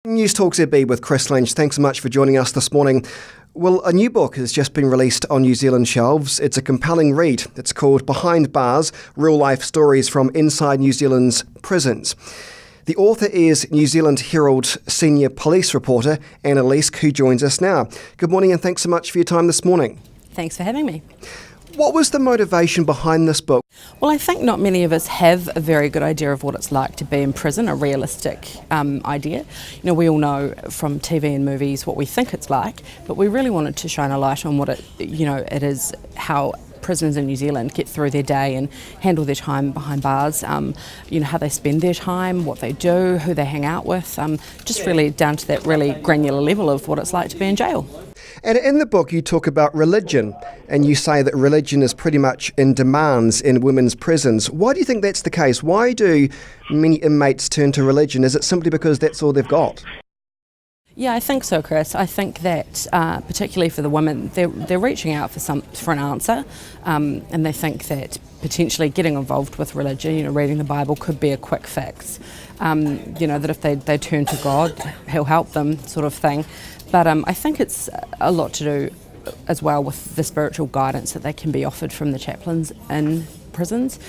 News Talk ZB with Chris Lynch. Thanks so much for joining us this morning. Well, a new book has just been released on New Zealand shelves. It's a compelling read. It's called Behind Bars, Real-Life Stories from Inside New Zealand's Prisons. The author is New Zealand Herald senior police reporter Anna Leask, who joins us now. Good morning and thanks so much for your time this morning. Thanks for having me. What was the motivation behind this book? Well, I think not many of us have a very good idea of what it's like to be in prison, a realistic idea. We all know from TV and movies what we think it's like, but we really wanted to shine a light on what it is, how prisoners in New Zealand get through their day and handle their time behind bars, how they spend their time, what they do, who they hang out with, just really down to that really granular level of what it's like to be in jail. And in the book you talk about religion, and you say that religion is pretty much in demands in women's prisons. Why do you think that's the case? Why do many inmates turn to religion? Is it simply because that's all they've got? Yeah, I think so, Chris. I think that particularly for the women, they're reaching out for an answer, and they think that potentially getting involved with religion, reading the Bible, could be a quick fix. That if they turn to God, He'll help them, sort of thing. But I think it's a lot to do as well with the spiritual guidance that they can be offered from the chaplains in prisons,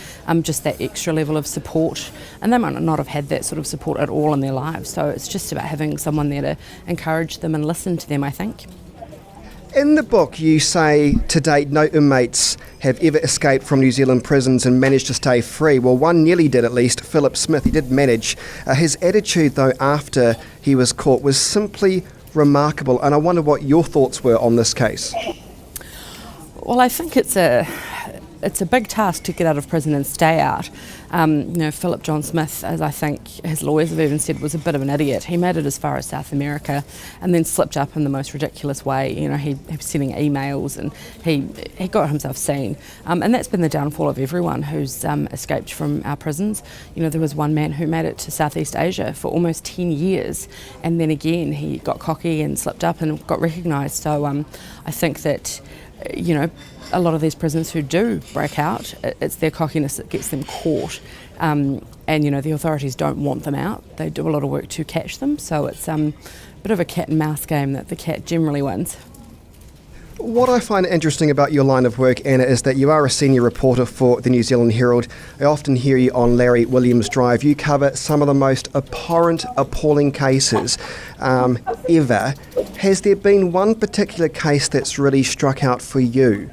just that extra level of support, and they might not have had that sort of support at all in their lives, so it's just about having someone there to encourage them and listen to them, I think. In the book you say to date no inmates have ever escaped from New Zealand prisons and managed to stay free. Well, one nearly did at least, Philip Smith. He did manage. His attitude though after he was caught was simply remarkable, and I wonder what your thoughts were on this case. Well, I think it's a big task to get out of prison and stay out. Philip John Smith, as I think his lawyers have even said, was a bit of an idiot. He made it as far as South America and then slipped up in the most ridiculous way. He was sending emails and he got himself seen. And that's been the downfall of everyone who's escaped from our prisons. There was one man who made it to Southeast Asia for almost 10 years, and then again he got cocky and slipped up and got recognised. So I think that a lot of these prisoners who do break out, it's their cockiness that gets them caught. And the authorities don't want them out. They do a lot of work to catch them, so it's a bit of a cat and mouse game that the cat generally wins. What I find interesting about your line of work, Anna, is that you are a senior reporter for the New Zealand Herald. I often hear you on Larry Williams Drive. You cover some of the most abhorrent, appalling cases ever. Has there been one particular case that's really struck out for you,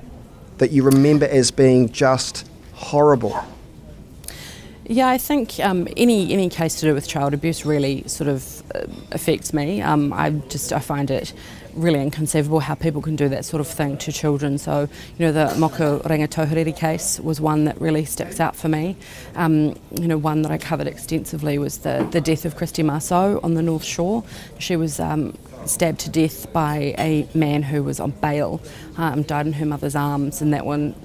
that you remember as being just horrible? Yeah, I think any case to do with child abuse really sort of affects me. I find it really inconceivable how people can do that sort of thing to children. So, the Moko Rangatohiriri case was one that really sticks out for me. One that I covered extensively was the death of Christy Marceau on the North Shore. She was stabbed to death by a man who was on bail, died in her mother's arms, and that one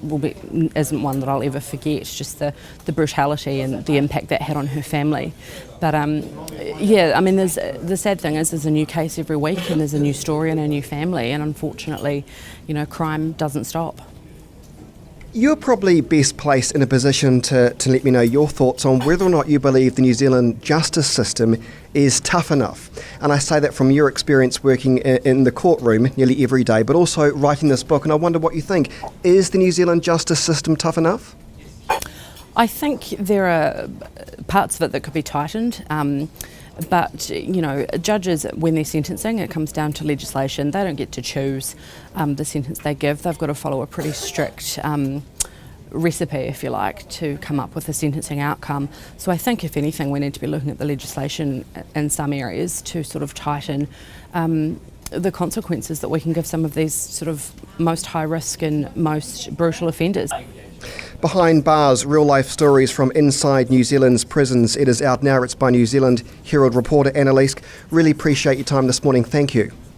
isn't one that I'll ever forget, just the brutality and the impact that had on her family. But the sad thing is there's a new case every week and there's a new story and a new family, and unfortunately, crime doesn't stop. You're probably best placed in a position to let me know your thoughts on whether or not you believe the New Zealand justice system is tough enough. And I say that from your experience working in the courtroom nearly every day, but also writing this book, and I wonder what you think. Is the New Zealand justice system tough enough? I think there are parts of it that could be tightened. But, judges, when they're sentencing, it comes down to legislation. They don't get to choose the sentence they give. They've got to follow a pretty strict recipe, if you like, to come up with a sentencing outcome. So I think, if anything, we need to be looking at the legislation in some areas to sort of tighten the consequences that we can give some of these sort of most high risk and most brutal offenders. Behind Bars, real-life stories from inside New Zealand's prisons. It is out now. It's by New Zealand Herald reporter Anna Leask. Really appreciate your time this morning. Thank you.